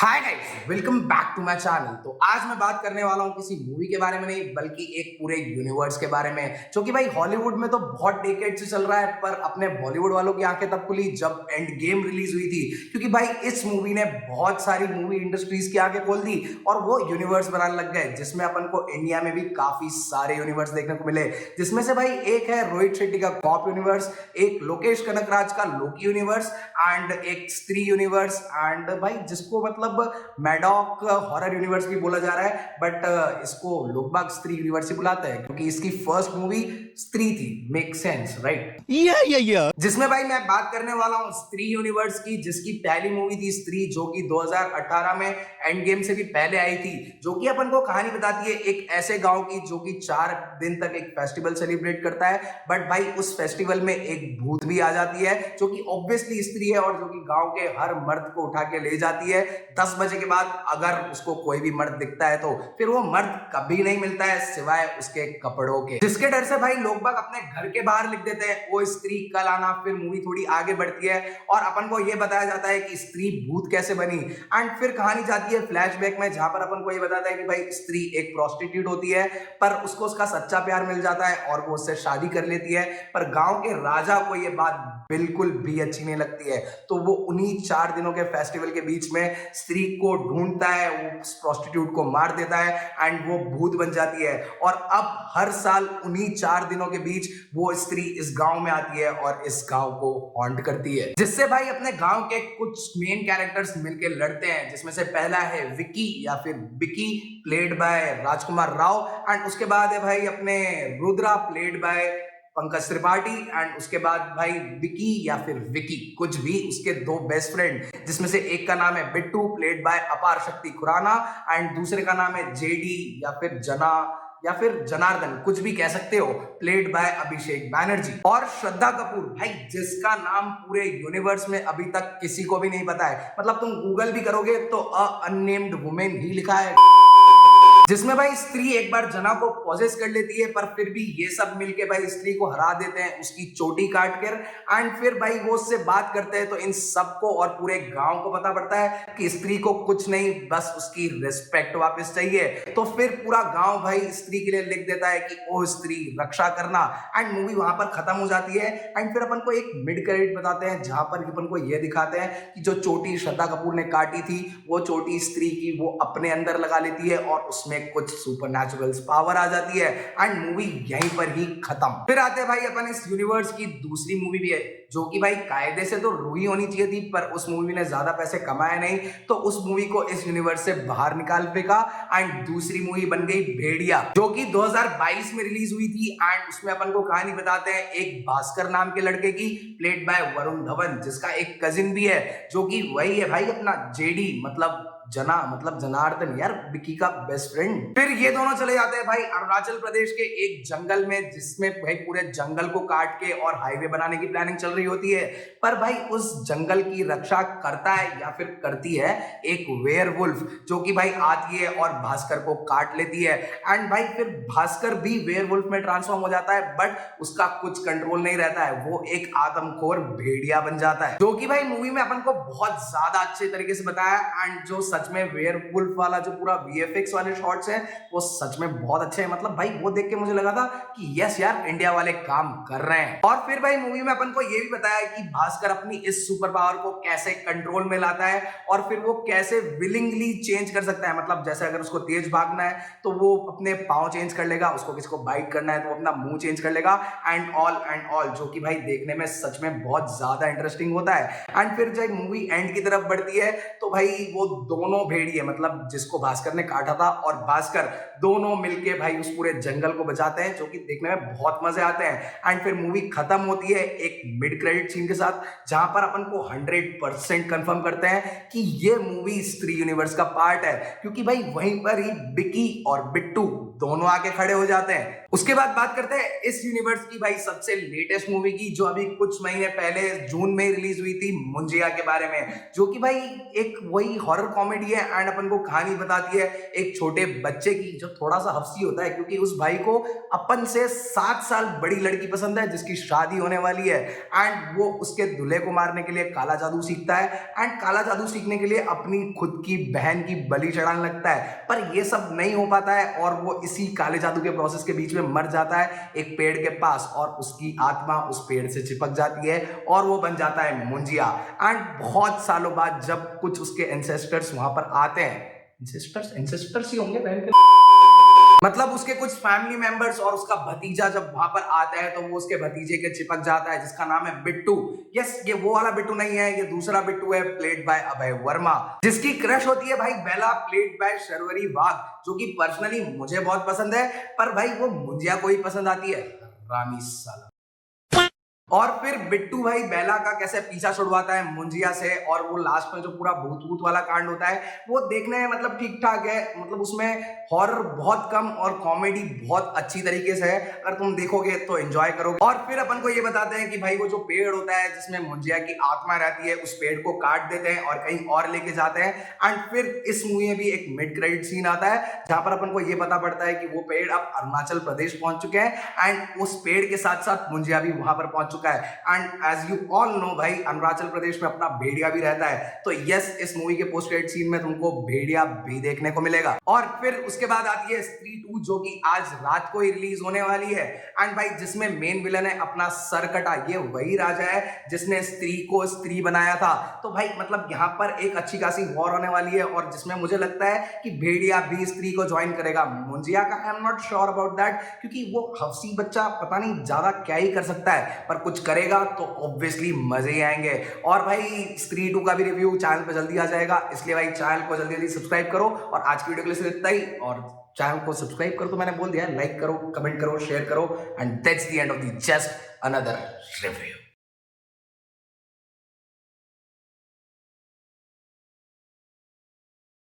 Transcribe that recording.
Hi guys, welcome back to my channel. तो आज मैं बात करने वाला हूँ किसी मूवी के बारे में नहीं बल्कि एक पूरे यूनिवर्स के बारे में, जो कि भाई हॉलीवुड में तो बहुत डेकेड से चल रहा है, पर अपने बॉलीवुड वालों की आंखें तब खुली जब एंड गेम रिलीज हुई थी। क्योंकि भाई इस मूवी ने बहुत सारी मूवी इंडस्ट्रीज की आंखें खोल दी और वो यूनिवर्स बनाने लग गए, जिसमें अपन को इंडिया में भी काफी सारे यूनिवर्स देखने को मिले। जिसमें से भाई एक है रोहित शेट्टी का कॉप यूनिवर्स, एक लोकेश कनकराज का लोकी यूनिवर्स एंड एक स्त्री यूनिवर्स, एंड भाई जिसको मतलब मैडॉक हॉरर यूनिवर्स भी बोला जा रहा है, बट इसको लोग बाग स्त्री यूनिवर्स ही बुलाते हैं क्योंकि इसकी फर्स्ट मूवी स्त्री थी। Make sense right? जिसमें भाई मैं बात करने वाला हूं स्त्री यूनिवर्स की, जिसकी पहली मूवी थी स्त्री, जो कि 2018 में एंड गेम से भी पहले आई थी, जो कि अपन को कहानी बताती है एक ऐसे गांव की जो कि 4 दिन तक एक फेस्टिवल सेलिब्रेट करता है। बट भाई उस फेस्टिवल में एक भूत भी आ जाती है जो कि ऑब्वियसली स्त्री है और जो कि गांव के हर मर्द को उठा के ले जाती है। 10 बजे के बाद अगर उसको कोई भी मर्द दिखता है तो फिर वो मर्द कभी नहीं मिलता है सिवाय उसके कपड़ों के, जिसके डर से भाई लोग बाग अपने घर के बाहर लिख देते हैं वो स्त्री कल आना। फिर मूवी थोड़ी आगे बढ़ती है और अपन को ये बताया जाता है कि स्त्री भूत कैसे बनी, एंड फिर कहानी जाती है फ्लैशबैक में, जहां पर अपन को ये बताता है कि भाई स्त्री एक प्रोस्टिट्यूट होती है, पर उसको उसका सच्चा प्यार मिल जाता है और वो उससे शादी कर लेती है। पर गांव के राजा को ये बात बिल्कुल भी अच्छी नहीं लगती है, तो वो उन्हीं 4 दिनों के फेस्टिवल के बीच में स्त्री को ढूंढता है, वो प्रोस्टिट्यूट को मार देता है एंड वो भूत बन जाती है। और अब हर साल उन्हीं 4 दिनों के बीच वो स्त्री इस गांव में आती है और इस गांव को हॉन्ट करती है, जिससे भाई अपने गांव के कुछ मेन कैरेक्टर्स मिलकर लड़ते हैं, जिसमें से पहला है विकी या फिर बिकी played by Rajkumar Rao, and उसके बाद है भाई अपने Rudra played by Pankaj Tripathi, and उसके बाद भाई विकी या फिर विकी कुछ भी उसके 2 बेस्ट फ्रेंड, जिसमें से एक का नाम है बिट्टू प्लेड बाय अपार शक्ति खुराना एंड दूसरे का नाम है जेडी या फिर जना या फिर जनार्दन, कुछ भी कह सकते हो, प्लेड बाय अभिषेक बैनर्जी। और श्रद्धा कपूर भाई, जिसका नाम पूरे यूनिवर्स में अभी तक किसी को भी नहीं पता है, मतलब तुम गूगल भी करोगे तो अननेम्ड वुमेन ही लिखा है, जिसमें भाई स्त्री एक बार जना को पॉजेस कर लेती है, पर फिर भी ये सब मिलके भाई स्त्री को हरा देते हैं उसकी चोटी काट कर, एंड फिर भाई वो उससे बात करते हैं तो इन सबको और पूरे गांव को पता पड़ता है कि स्त्री को कुछ नहीं बस उसकी रिस्पेक्ट वापस चाहिए। तो फिर पूरा गांव भाई स्त्री के लिए लिख देता है कि ओ स्त्री रक्षा करना, एंड मूवी वहां पर खत्म हो जाती है। एंड फिर अपन को एक मिड क्रेडिट बताते हैं जहां पर अपन को ये दिखाते हैं कि जो चोटी श्रद्धा कपूर ने काटी थी वो चोटी स्त्री की वो अपने अंदर लगा लेती है और उसमें कुछ सुपरनैचुरल पावर आ जाती है, एंड मूवी यहीं पर ही खत्म। फिर आते हैं भाई अपन इस यूनिवर्स की दूसरी मूवी भी है, जो कि भाई कायदे से तो रूही होनी चाहिए थी, पर उस मूवी ने ज्यादा पैसे कमाए नहीं तो उस मूवी को इस यूनिवर्स से बाहर निकाल फेंका, एंड दूसरी मूवी बन गई भेड़िया, जो कि 2022 में रिलीज हुई थी। एंड उसमें अपन को कहानी बताते हैं एक भास्कर नाम के लड़के की, प्लेड बाय वरुण धवन, जिसका एक कजिन भी है जो कि वही है भाई अपना जेडी मतलब जना मतलब जनार्दन यार, विकी का बेस्ट फ्रेंड। फिर ये दोनों चले जाते हैं भाई अरुणाचल प्रदेश के एक जंगल में, जिसमें भाई पूरे जंगल को काट के और हाईवे बनाने की प्लानिंग चल रही होती है। पर भाई उस जंगल की रक्षा करता है या फिर करती है एक वेयरवुल्फ, जो कि भाई आती है और भास्कर को काट लेती है, एंड भाई फिर भास्कर भी वेयरवुल्फ में ट्रांसफॉर्म हो जाता है, बट उसका कुछ कंट्रोल नहीं रहता है, वो एक आदमखोर भेड़िया बन जाता है, जो कि भाई मूवी में अपन को बहुत ज्यादा अच्छे तरीके से बताया। एंड जो सच में वेयरवुल्फ वाला जो पूरा वीएफएक्स वाले शॉट्स हैं वो सच में बहुत अच्छे हैं, मतलब भाई वो देख के मुझे लगा था कि यस यार इंडिया वाले काम कर रहे हैं। और फिर भाई मूवी में अपन को ये भी बताया कि भास्कर अपनी इस सुपर पावर को कैसे कंट्रोल में लाता है और फिर वो कैसे विलिंगली चेंज कर सकता है, मतलब जैसे अगर उसको तेज भागना है तो वो अपने पांव चेंज कर लेगा, उसको किसी को बाइट करना है तो वो अपना मुंह चेंज कर लेगा, एंड ऑल, जो कि भाई देखने में सच में बहुत ज्यादा इंटरेस्टिंग होता है। एंड फिर जब मूवी एंड की तरफ बढ़ती है तो भाई वो दोनों भेड़िए मतलब जिसको भास्कर ने काटा था और भास्कर दोनों मिलके भाई उस पूरे जंगल को बचाते हैं, जो कि देखने में बहुत मजे आते हैं। एंड फिर मूवी खत्म होती है एक मिड क्रेडिट सीन के साथ, जहां पर अपन को 100% कंफर्म करते हैं कि ये मूवी स्त्री यूनिवर्स का पार्ट है, क्योंकि भाई वहीं पर ही बिकी और बिट्टू दोनों आके खड़े हो जाते हैं। उसके बाद बात करते हैं इस यूनिवर्स की भाई सबसे लेटेस्ट मूवी की, जो अभी कुछ महीने पहले जून में रिलीज हुई थी, मुंजिया के बारे में, जो कि भाई एक वही हॉरर कॉमेडी है एंड अपन को कहानी बताती है एक छोटे बच्चे की जो थोड़ा सा हफ्सी होता है, क्योंकि उस भाई को अपन से 7 साल बड़ी लड़की पसंद है जिसकी शादी होने वाली है एंड वो उसके दूल्हे को मारने के लिए काला जादू सीखता है एंड काला जादू सीखने के लिए अपनी खुद की बहन की बलि चढ़ाने लगता है। पर ये सब नहीं हो पाता है और वो इसी काले जादू के प्रोसेस के बीच में मर जाता है एक पेड़ के पास, और उसकी आत्मा उस पेड़ से चिपक जाती है और वो बन जाता है मुंजिया। एंड बहुत सालों बाद जब कुछ उसके एंसेस्टर्स वहां पर आते हैं, एंसेस्टर्स ही होंगे बहन के, मतलब उसके कुछ फैमिली मेंबर्स और उसका भतीजा जब वहां पर आता है तो वो उसके भतीजे के चिपक जाता है जिसका नाम है बिट्टू। यस, ये वो वाला बिट्टू नहीं है, ये दूसरा बिट्टू है प्लेड बाय अभय वर्मा, जिसकी क्रश होती है भाई बेला प्लेड बाय शर्वरी वाघ, जो कि पर्सनली मुझे बहुत पसंद है, पर भाई वो मुंजिया को ही पसंद आती है, रामी साला। और फिर बिट्टू भाई बेला का कैसे पीछा छुड़वाता है मुंजिया से, और वो लास्ट में जो पूरा भूत भूत वाला कांड होता है वो देखने में मतलब ठीक ठाक है, मतलब उसमें हॉरर बहुत कम और कॉमेडी बहुत अच्छी तरीके से है, अगर तुम देखोगे तो एंजॉय करोगे। और फिर अपन को ये बताते हैं कि भाई वो जो पेड़ होता है जिसमें मुंजिया की आत्मा रहती है, उस पेड़ को काट देते हैं और कहीं और लेके जाते हैं। एंड फिर इस मूवी में भी एक मिड क्रेडिट सीन आता है जहां पर अपन को ये पता पड़ता है कि वो पेड़ अब अरुणाचल प्रदेश पहुंच चुके हैं एंड उस पेड़ के साथ साथ मुंजिया भी वहां पर पहुंच चुका है। And as you all know भाई अरुणाचल प्रदेश में अपना भेड़िया भी रहता है, तो यस इस मूवी के पोस्ट क्रेडिट सीन में तुमको भेड़िया भी देखने को मिलेगा। और फिर उसके बाद आती है स्त्री 2, जो कि आज रात को ही रिलीज होने वाली है एंड भाई जिसमें मेन विलन है अपना सरकटा, ये वही राजा है जिसने स्त्री को स्त्री बनाया था। तो भाई मतलब यहाँ पर एक अच्छी खासी वॉर होने वाली है और जिसमें मुझे लगता है कि भेड़िया भी स्त्री को ज्वाइन करेगा। मुंजिया का I am not sure about that, क्योंकि वो हफ्सी बच्चा पता नहीं ज्यादा क्या ही कर सकता है, पर कुछ करेगा तो ऑब्वियसली मजे ही आएंगे। और भाई स्त्री 2 का भी रिव्यू चैनल पे जल्दी आ जाएगा, इसलिए भाई चैनल को जल्दी जल्दी सब्सक्राइब करो। और आज की वीडियो के लिए सिर्फ इतना ही, और चैनल को सब्सक्राइब करो तो मैंने बोल दिया, लाइक करो, कमेंट करो, शेयर करो, and that's the end of the just another review.